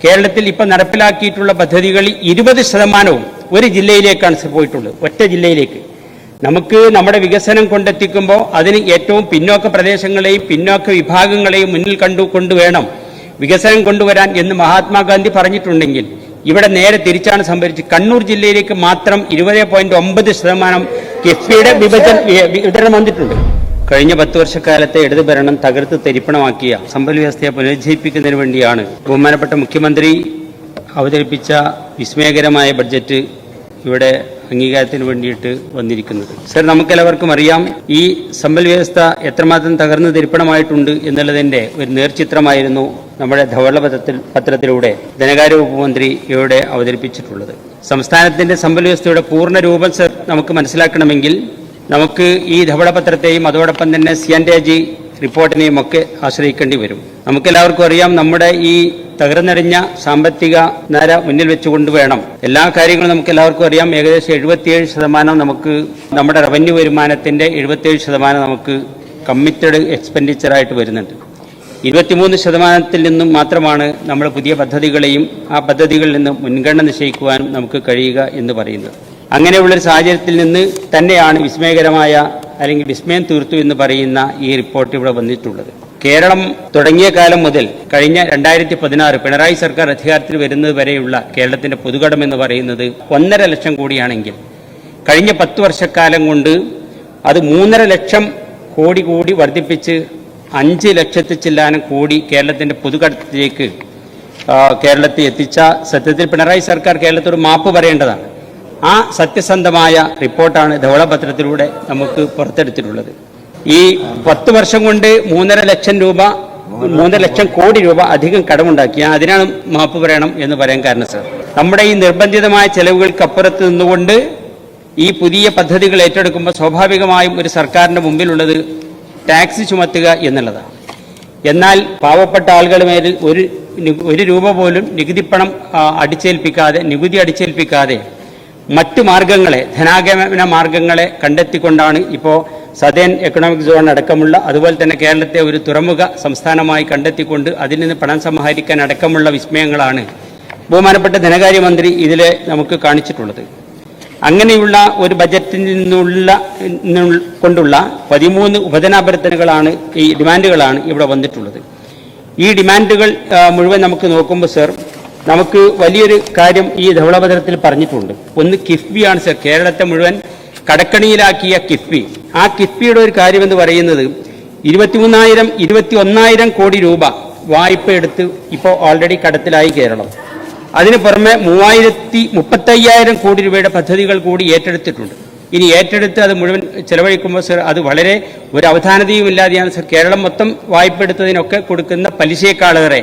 കേരളത്തിൽ ഇപ്പം നടപ്പിലാക്കിയിട്ടുള്ള പദ്ധതികളിൽ 20% ഒരു ജില്ലയിലേക്കാണ് പോയിട്ടുള്ളത്, ഒറ്റ ജില്ലയിലേക്ക്. നമുക്ക് നമ്മുടെ വികസനം കൊണ്ടെത്തിക്കുമ്പോൾ അതിന് ഏറ്റവും പിന്നോക്ക പ്രദേശങ്ങളെയും പിന്നോക്ക വിഭാഗങ്ങളെയും മുന്നിൽ കൊണ്ടുവേണം വികസനം കൊണ്ടുവരാൻ എന്ന് മഹാത്മാഗാന്ധി പറഞ്ഞിട്ടുണ്ടെങ്കിൽ ഇവിടെ നേരെ തിരിച്ചാണ് സംഭവിച്ചത്. കണ്ണൂർ ജില്ലയിലേക്ക് മാത്രം 20.9% കിഫ്ബിയുടെ വിതരണം വന്നിട്ടുണ്ട്. കഴിഞ്ഞ 10 വർഷക്കാലത്തെ ഇടതുഭരണം തകർത്ത് തരിപ്പണമാക്കിയ സമ്പദ് വ്യവസ്ഥയെ പുനരുജ്ജീവിപ്പിക്കുന്നതിന് വേണ്ടിയാണ് ബഹുമാനപ്പെട്ട മുഖ്യമന്ത്രി അവതരിപ്പിച്ച വിസ്മയകരമായ ബഡ്ജറ്റ് ഇവിടെ അംഗീകാരത്തിന് വേണ്ടിയിട്ട് വന്നിരിക്കുന്നത്. സർ, നമുക്കെല്ലാവർക്കും അറിയാം ഈ സമ്പദ് വ്യവസ്ഥ എത്രമാത്രം തകർന്ന് തരിപ്പണമായിട്ടുണ്ട് എന്നുള്ളതിന്റെ ഒരു നേർചിത്രമായിരുന്നു നമ്മുടെ ധവളപത്രത്തിലൂടെ ധനകാര്യ വകുപ്പ് മന്ത്രി ഇവിടെ അവതരിപ്പിച്ചിട്ടുള്ളത്. സംസ്ഥാനത്തിന്റെ സമ്പദ് വ്യവസ്ഥയുടെ പൂർണ്ണ രൂപം സർ നമുക്ക് മനസ്സിലാക്കണമെങ്കിൽ നമുക്ക് ഈ ധവളപത്രത്തെയും അതോടൊപ്പം തന്നെ CNTG റിപ്പോർട്ടിനെയും ഒക്കെ ആശ്രയിക്കേണ്ടി വരും. നമുക്കെല്ലാവർക്കും അറിയാം നമ്മുടെ ഈ തകർന്നടിഞ്ഞ സാമ്പത്തിക നില മുന്നിൽ വെച്ചുകൊണ്ട് വേണം എല്ലാ കാര്യങ്ങളും നമുക്കെല്ലാവർക്കും അറിയാം. ഏകദേശം 77% നമുക്ക് നമ്മുടെ റവന്യൂ വരുമാനത്തിന്റെ 77% നമുക്ക് കമ്മിറ്റഡ് എക്സ്പെൻഡിച്ചറായിട്ട് വരുന്നുണ്ട്. 23% നിന്നും മാത്രമാണ് നമ്മൾ പുതിയ പദ്ധതികളെയും ആ പദ്ധതികളിൽ നിന്ന് മുൻഗണന നിശ്ചയിക്കുവാനും നമുക്ക് കഴിയുക എന്ന് പറയുന്നത്. അങ്ങനെയുള്ളൊരു സാഹചര്യത്തിൽ നിന്ന് തന്നെയാണ് വിസ്മയകരമായ അല്ലെങ്കിൽ വിസ്മയം തീർത്തു എന്ന് പറയുന്ന ഈ റിപ്പോർട്ട് ഇവിടെ വന്നിട്ടുള്ളത്. കേരളം തുടങ്ങിയ കാലം മുതൽ കഴിഞ്ഞ 2016 പിണറായി സർക്കാർ അധികാരത്തിൽ വരുന്നത് വരെയുള്ള കേരളത്തിന്റെ പൊതുകടം എന്ന് പറയുന്നത് 1.5 ലക്ഷം കോടിയാണെങ്കിൽ കഴിഞ്ഞ 10 വർഷക്കാലം കൊണ്ട് അത് 3.5 ലക്ഷം കോടി കൂടി വർദ്ധിപ്പിച്ച് 5 ലക്ഷത്തിൽ ചില്ലാനം കോടി കേരളത്തിന്റെ പൊതുകടത്തിലേക്ക് കേരളത്തെ എത്തിച്ച സത്യത്തിൽ പിണറായി സർക്കാർ കേരളത്തോട് മാപ്പ് പറയേണ്ടതാണ്. ആ സത്യസന്ധമായ റിപ്പോർട്ടാണ് ധവളപത്രത്തിലൂടെ നമുക്ക് പുറത്തെടുത്തിട്ടുള്ളത്. ഈ 10 വർഷം കൊണ്ട് 3.5 ലക്ഷം കോടി രൂപ അധികം കടമുണ്ടാക്കി. അതിനാണ് മാപ്പ് പറയണം എന്ന് പറയാൻ കാരണം സർ, നമ്മുടെ ഈ നിർബന്ധിതമായ ചെലവുകൾക്ക് അപ്പുറത്ത് നിന്നുകൊണ്ട് ഈ പുതിയ പദ്ധതികൾ ഏറ്റെടുക്കുമ്പോൾ സ്വാഭാവികമായും ഒരു സർക്കാരിന്റെ മുമ്പിലുള്ളത് ടാക്സ് ചുമത്തുക എന്നുള്ളതാണ്. എന്നാൽ പാവപ്പെട്ട ആളുകളുടെ മേൽ ഒരു രൂപ പോലും നികുതി അടിച്ചേൽപ്പിക്കാതെ മറ്റു മാർഗങ്ങളെ, ധനാഗമന മാർഗങ്ങളെ കണ്ടെത്തിക്കൊണ്ടാണ് ഇപ്പോൾ സദേൺ എക്കണോമിക് സോൺ അടക്കമുള്ള, അതുപോലെ തന്നെ കേരളത്തെ ഒരു തുറമുഖ സംസ്ഥാനമായി കണ്ടെത്തിക്കൊണ്ട് അതിൽ നിന്ന് പണം സമാഹരിക്കാൻ അടക്കമുള്ള വിസ്മയങ്ങളാണ് ബഹുമാനപ്പെട്ട ധനകാര്യമന്ത്രി ഇതിലെ നമുക്ക് കാണിച്ചിട്ടുള്ളത്. അങ്ങനെയുള്ള ഒരു ബജറ്റിൽ കൊണ്ടുള്ള 13 ഉപധനാഭ്യർത്ഥനകളാണ്, ഈ ഡിമാൻഡുകളാണ് ഇവിടെ വന്നിട്ടുള്ളത്. ഈ ഡിമാൻഡുകൾ മുഴുവൻ നമുക്ക് നോക്കുമ്പോൾ സർ, നമുക്ക് വലിയൊരു കാര്യം ഈ ധവളപത്രത്തിൽ പറഞ്ഞിട്ടുണ്ട്. ഒന്ന് കിഫ്ബിയാണ് സർ, കേരളത്തെ മുഴുവൻ കടക്കണിയിലാക്കിയ കിഫ്ബി. ആ കിഫ്ബിയുടെ ഒരു കാര്യമെന്ന് പറയുന്നത് 21,000 കോടി രൂപ വായ്പ എടുത്ത് ഇപ്പോൾ ഓൾറെഡി കടത്തിലായി കേരളം. അതിന് പുറമെ 35,000 കോടി രൂപയുടെ പദ്ധതികൾ കൂടി ഏറ്റെടുത്തിട്ടുണ്ട്. ഇനി ഏറ്റെടുത്ത് അത് മുഴുവൻ ചെലവഴിക്കുമ്പോൾ സർ അത് വളരെ ഒരു അവധാനതയും ഇല്ലാതെയാണ് സർ കേരളം മൊത്തം വായ്പ എടുത്തതിനൊക്കെ കൊടുക്കുന്ന പലിശയെക്കാളേറെ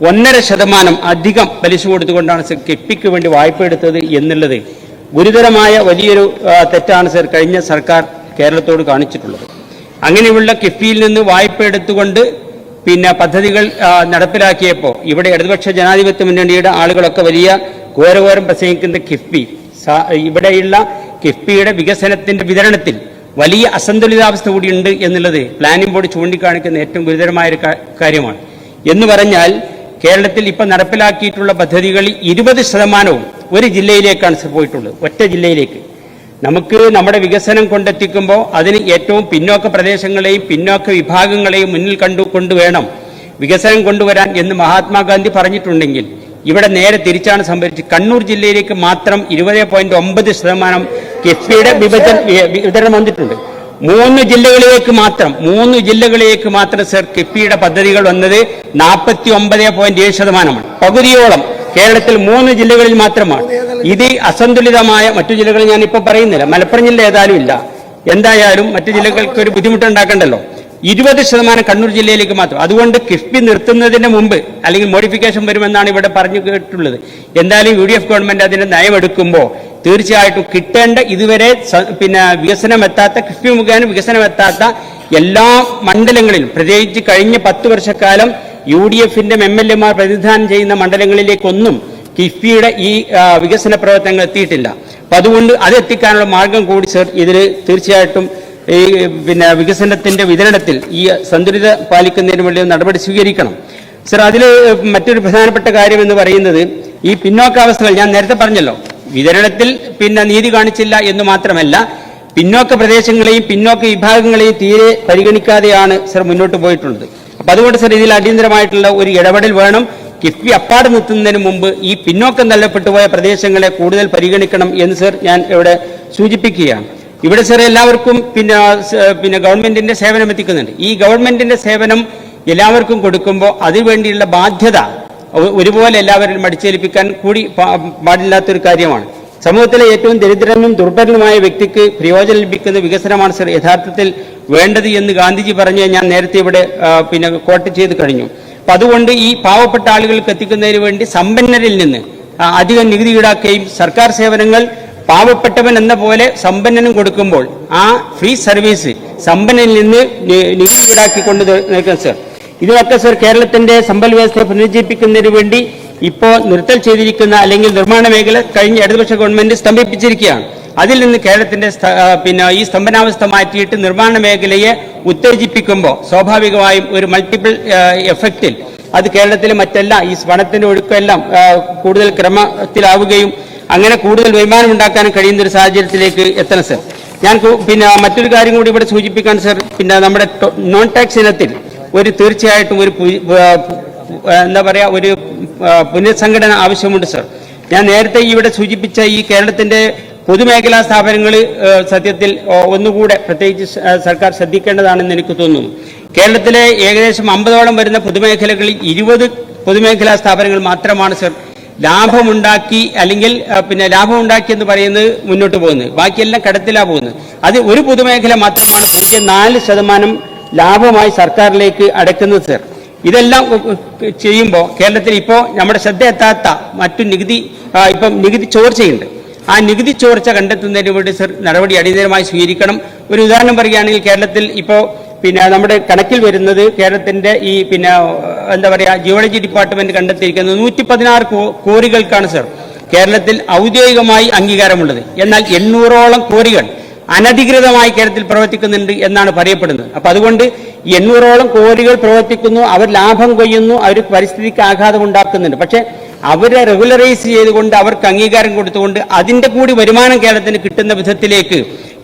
1.5% അധികം പലിശ കൊടുത്തുകൊണ്ടാണ് സർ കിഫ്ബിക്ക് വേണ്ടി വായ്പ എടുത്തത് എന്നുള്ളത് ഗുരുതരമായ വലിയൊരു തെറ്റാണ് സർ കഴിഞ്ഞ സർക്കാർ കേരളത്തോട് കാണിച്ചിട്ടുള്ളത്. അങ്ങനെയുള്ള കിഫ്ബിയിൽ നിന്ന് വായ്പ എടുത്തുകൊണ്ട് പിന്നെ പദ്ധതികൾ നടപ്പിലാക്കിയപ്പോൾ ഇവിടെ ഇടതുപക്ഷ ജനാധിപത്യ മുന്നണിയുടെ ആളുകളൊക്കെ വലിയ ഘോരഘോരം പ്രസംഗിക്കുന്ന കിഫ്ബി, ഇവിടെയുള്ള കിഫ്ബിയുടെ വികസനത്തിന്റെ വിതരണത്തിൽ വലിയ അസന്തുലിതാവസ്ഥ കൂടിയുണ്ട് എന്നുള്ളത് പ്ലാനിംഗ് ബോർഡ് ചൂണ്ടിക്കാണിക്കുന്ന ഏറ്റവും ഗുരുതരമായ ഒരു കാര്യമാണ്. എന്ന് പറഞ്ഞാൽ കേരളത്തിൽ ഇപ്പം നടപ്പിലാക്കിയിട്ടുള്ള പദ്ധതികളിൽ 20% ഒരു ജില്ലയിലേക്കാണ് പോയിട്ടുള്ളത്, ഒറ്റ ജില്ലയിലേക്ക്. നമുക്ക് നമ്മുടെ വികസനം കൊണ്ടെത്തിക്കുമ്പോൾ അതിന് ഏറ്റവും പിന്നോക്ക പ്രദേശങ്ങളെയും പിന്നോക്ക വിഭാഗങ്ങളെയും മുന്നിൽ കൊണ്ടുവേണം വികസനം കൊണ്ടുവരാൻ എന്ന് മഹാത്മാഗാന്ധി പറഞ്ഞിട്ടുണ്ടെങ്കിൽ ഇവിടെ നേരെ തിരിച്ചാണ് സംഭവിച്ചത്. കണ്ണൂർ ജില്ലയിലേക്ക് മാത്രം 20.9% കിഫ്ബിയുടെ വിതരണം വന്നിട്ടുണ്ട്. 3 ജില്ലകളിലേക്ക് മാത്രം സർ കിഫ്ബിയുടെ പദ്ധതികൾ വന്നത് 49.7%. പകുതിയോളം കേരളത്തിൽ 3 ജില്ലകളിൽ മാത്രമാണ്. ഇത് അസന്തുലിതമായ മറ്റു ജില്ലകളിൽ ഞാനിപ്പോൾ പറയുന്നില്ല, മലപ്പുറം ജില്ല ഏതായാലും ഇല്ല, എന്തായാലും മറ്റു ജില്ലകൾക്ക് ഒരു ബുദ്ധിമുട്ടുണ്ടാക്കണ്ടല്ലോ. 20% കണ്ണൂർ ജില്ലയിലേക്ക് മാത്രം. അതുകൊണ്ട് കിഫ്ബി നിർത്തുന്നതിന് മുമ്പ് അല്ലെങ്കിൽ മോഡിഫിക്കേഷൻ വരുമെന്നാണ് ഇവിടെ പറഞ്ഞു കേട്ടിട്ടുള്ളത്. എന്തായാലും UDF ഗവൺമെന്റ് അതിന്റെ നയമെടുക്കുമ്പോൾ തീർച്ചയായിട്ടും കിട്ടേണ്ട ഇതുവരെ വികസനമെത്താത്ത, കിഫ്ബി മുഖേന വികസനമെത്താത്ത എല്ലാ മണ്ഡലങ്ങളിലും, പ്രത്യേകിച്ച് കഴിഞ്ഞ 10 വർഷക്കാലം UDFന്റെ MLAമാർ പ്രതിനിധാനം ചെയ്യുന്ന മണ്ഡലങ്ങളിലേക്കൊന്നും കിഫ്ബിയുടെ ഈ വികസന പ്രവർത്തനങ്ങൾ എത്തിയിട്ടില്ല. അപ്പം അതുകൊണ്ട് അതെത്തിക്കാനുള്ള മാർഗം കൂടി സർ ഇതിൽ തീർച്ചയായിട്ടും ഈ വികസനത്തിന്റെ വിതരണത്തിൽ ഈ സന്തുലിത പാലിക്കുന്നതിന് വേണ്ടി നടപടി സ്വീകരിക്കണം. സർ, അതിൽ മറ്റൊരു പ്രധാനപ്പെട്ട കാര്യം എന്ന് പറയുന്നത് ഈ പിന്നോക്കാവസ്ഥകൾ ഞാൻ നേരത്തെ പറഞ്ഞല്ലോ, വിതരണത്തിൽ നീതി കാണിച്ചില്ല എന്ന് മാത്രമല്ല, പിന്നോക്ക പ്രദേശങ്ങളെയും പിന്നോക്ക വിഭാഗങ്ങളെയും തീരെ പരിഗണിക്കാതെയാണ് സർ മുന്നോട്ട് പോയിട്ടുള്ളത്. അപ്പൊ അതുകൊണ്ട് സർ ഇതിൽ അടിയന്തരമായിട്ടുള്ള ഒരു ഇടപെടൽ വേണം. കിഫ്ബി അപ്പാട് നിർത്തുന്നതിന് മുമ്പ് ഈ പിന്നോക്കം തള്ളപ്പെട്ടുപോയ പ്രദേശങ്ങളെ കൂടുതൽ പരിഗണിക്കണം എന്ന് സർ ഞാൻ ഇവിടെ സൂചിപ്പിക്കുകയാണ്. ഇവിടെ സർ എല്ലാവർക്കും ഗവൺമെന്റിന്റെ സേവനം എത്തിക്കുന്നുണ്ട്. ഈ ഗവൺമെന്റിന്റെ സേവനം എല്ലാവർക്കും കൊടുക്കുമ്പോൾ അതിനുവേണ്ടിയുള്ള ബാധ്യത ഒരുപോലെ എല്ലാവരും അടിച്ചേൽപ്പിക്കാൻ കൂടി പാടില്ലാത്തൊരു കാര്യമാണ്. സമൂഹത്തിലെ ഏറ്റവും ദരിദ്രനും ദുർബലനുമായ വ്യക്തിക്ക് പ്രയോജനം ലഭിക്കുന്ന വികസനമാണ് സർ യഥാർത്ഥത്തിൽ വേണ്ടത് എന്ന് ഗാന്ധിജി പറഞ്ഞ് ഞാൻ നേരത്തെ ഇവിടെ കോട്ട് ചെയ്ത് കഴിഞ്ഞു. അപ്പൊ അതുകൊണ്ട് ഈ പാവപ്പെട്ട ആളുകൾക്ക് എത്തിക്കുന്നതിന് വേണ്ടി സമ്പന്നരിൽ നിന്ന് അധികം നികുതി ഈടാക്കുകയും സർക്കാർ സേവനങ്ങൾ പാവപ്പെട്ടവൻ എന്ന പോലെ സമ്പന്നനും കൊടുക്കുമ്പോൾ ആ ഫ്രീ സർവീസ് സമ്പന്നനിൽ നിന്ന് നികുതി ഈടാക്കിക്കൊണ്ട് നിൽക്കണം സർ. ഇതിനൊക്കെ സർ കേരളത്തിന്റെ സമ്പൽ വ്യവസ്ഥയെ പുനരുജ്ജീവിപ്പിക്കുന്നതിന് വേണ്ടി ഇപ്പോൾ നിർത്തൽ ചെയ്തിരിക്കുന്ന അല്ലെങ്കിൽ നിർമ്മാണ മേഖല കഴിഞ്ഞ ഇടതുപക്ഷ ഗവൺമെന്റ് സ്തംഭിപ്പിച്ചിരിക്കുകയാണ്. അതിൽ നിന്ന് കേരളത്തിന്റെ ഈ സ്തംഭനാവസ്ഥ മാറ്റിയിട്ട് നിർമ്മാണ മേഖലയെ ഉത്തേജിപ്പിക്കുമ്പോൾ സ്വാഭാവികമായും ഒരു മൾട്ടിപ്പിൾ എഫക്റ്റിൽ അത് കേരളത്തിലെ മറ്റെല്ലാം ഈ പണത്തിന്റെ ഒഴുക്കെല്ലാം കൂടുതൽ ക്രമത്തിലാവുകയും അങ്ങനെ കൂടുതൽ വരുമാനം ഉണ്ടാക്കാനും കഴിയുന്ന ഒരു സാഹചര്യത്തിലേക്ക് എത്തണം സർ. ഞാൻ മറ്റൊരു കാര്യം കൂടി ഇവിടെ സൂചിപ്പിക്കാൻ സർ, നമ്മുടെ നോൺ ടാക്സ് ഇനത്തിൽ ഒരു തീർച്ചയായിട്ടും ഒരു ഒരു പുനഃസംഘടന ആവശ്യമുണ്ട് സർ. ഞാൻ നേരത്തെ ഇവിടെ സൂചിപ്പിച്ച ഈ കേരളത്തിന്റെ പൊതുമേഖലാ സ്ഥാപനങ്ങൾ സത്യത്തിൽ ഒന്നുകൂടെ പ്രത്യേകിച്ച് സർക്കാർ ശ്രദ്ധിക്കേണ്ടതാണെന്ന് എനിക്ക് തോന്നുന്നു. കേരളത്തിലെ ഏകദേശം 50ഓളം വരുന്ന പൊതുമേഖലകളിൽ 20 പൊതുമേഖലാ സ്ഥാപനങ്ങൾ മാത്രമാണ് സർ ലാഭമുണ്ടാക്കി അല്ലെങ്കിൽ ലാഭമുണ്ടാക്കി എന്ന് പറയുന്നത് മുന്നോട്ട് പോകുന്നത്. ബാക്കിയെല്ലാം കടത്തിലാണ് പോകുന്നത്. അത് ഒരു പൊതുമേഖല മാത്രമാണ് 0.4% ലാഭമായി സർക്കാരിലേക്ക് അടയ്ക്കുന്നത് സർ. ഇതെല്ലാം ചെയ്യുമ്പോൾ കേരളത്തിൽ ഇപ്പോൾ നമ്മുടെ ശ്രദ്ധ എത്താത്ത മറ്റു നികുതി ചോർച്ചയുണ്ട്. ആ നികുതി ചോർച്ച കണ്ടെത്തുന്നതിന് വേണ്ടി സർ നടപടി അടിയന്തരമായി സ്വീകരിക്കണം. ഒരു ഉദാഹരണം പറയുകയാണെങ്കിൽ കേരളത്തിൽ ഇപ്പോൾ നമ്മുടെ കണക്കിൽ വരുന്നത് കേരളത്തിന്റെ ഈ ജിയോളജി ഡിപ്പാർട്ട്മെന്റ് കണ്ടെത്തിയിരിക്കുന്നത് 116 കോറികൾക്കാണ് സർ കേരളത്തിൽ ഔദ്യോഗികമായി അംഗീകാരമുള്ളത്. എന്നാൽ 800ഓളം കോറികൾ അനധികൃതമായി കേരളത്തിൽ പ്രവർത്തിക്കുന്നുണ്ട് എന്നാണ് പറയപ്പെടുന്നത്. അപ്പൊ അതുകൊണ്ട് 800ഓളം കോറികൾ പ്രവർത്തിക്കുന്നു, അവർ ലാഭം കൊയ്യുന്നു, അവർ പരിസ്ഥിതിക്ക് ആഘാതം ഉണ്ടാക്കുന്നുണ്ട്. പക്ഷെ അവരെ റെഗുലറൈസ് ചെയ്തുകൊണ്ട് അവർക്ക് അംഗീകാരം കൊടുത്തുകൊണ്ട് അതിന്റെ കൂടി വരുമാനം കേരളത്തിന് കിട്ടുന്ന വിധത്തിലേക്ക്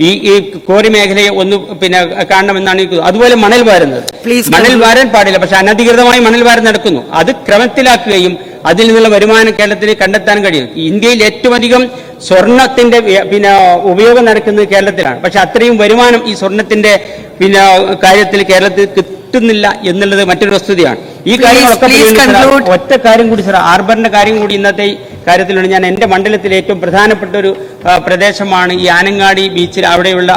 ഈ കോറി മേഖലയെ ഒന്ന് കാണണമെന്നാണ് എനിക്ക്. അതുപോലെ മണൽ വാരുന്നത്, മണൽ വാരാൻ പാടില്ല, പക്ഷെ അനധികൃതമായി മണൽ വാരം നടക്കുന്നു. അത് ക്രമത്തിലാക്കുകയും അതിൽ നിന്നുള്ള വരുമാനം കേരളത്തിന് കണ്ടെത്താൻ കഴിയും. ഇന്ത്യയിൽ ഏറ്റവും അധികം സ്വർണത്തിന്റെ ഉപയോഗം നടക്കുന്നത് കേരളത്തിലാണ്. പക്ഷെ അത്രയും വരുമാനം ഈ സ്വർണത്തിന്റെ കാര്യത്തിൽ കേരളത്തിൽ കിട്ടുന്നില്ല എന്നുള്ളത് മറ്റൊരു വസ്തുതയാണ്. ഈ കാര്യങ്ങളൊക്കെ ഒറ്റ കാര്യം കൂടി സർ, ഹാർബറിന്റെ കാര്യം കൂടി ഇന്നത്തെ കാര്യത്തിലാണ്. ഞാൻ എന്റെ മണ്ഡലത്തിലെ ഏറ്റവും പ്രധാനപ്പെട്ട ഒരു പ്രദേശമാണ് ഈ ആനങ്ങാടി ബീച്ചിൽ അവിടെയുള്ള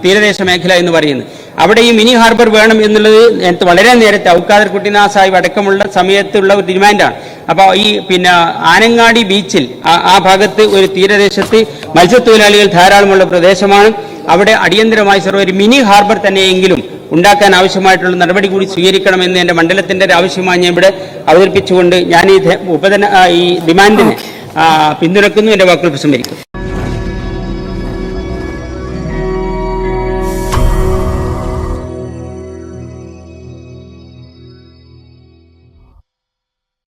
തീരദേശ മേഖല എന്ന് പറയുന്നത്. അവിടെ ഈ മിനി ഹാർബർ വേണം എന്നുള്ളത് വളരെ നേരത്തെ ഔക്കാദർ കുട്ടിനാ സാഹിബ് അടക്കമുള്ള സമയത്തുള്ള ഒരു ഡിമാൻഡാണ്. അപ്പോൾ ഈ ആനങ്ങാടി ബീച്ചിൽ ആ ഭാഗത്ത് ഒരു തീരദേശത്ത് മത്സ്യത്തൊഴിലാളികൾ ധാരാളമുള്ള പ്രദേശമാണ്. അവിടെ അടിയന്തരമായി സർ ഒരു മിനി ഹാർബർ തന്നെയെങ്കിലും ഉണ്ടാക്കാൻ ആവശ്യമായിട്ടുള്ള നടപടി കൂടി സ്വീകരിക്കണമെന്ന് എന്റെ മണ്ഡലത്തിന്റെ ഒരു ആവശ്യമായി ഞാൻ ഇവിടെ അവതരിപ്പിച്ചുകൊണ്ട് ഞാൻ ഈ ഡിമാൻഡിനെ പിന്തുണക്കുന്നു. എന്റെ വാക്കുകൾ ഉപസംഹരിക്കും.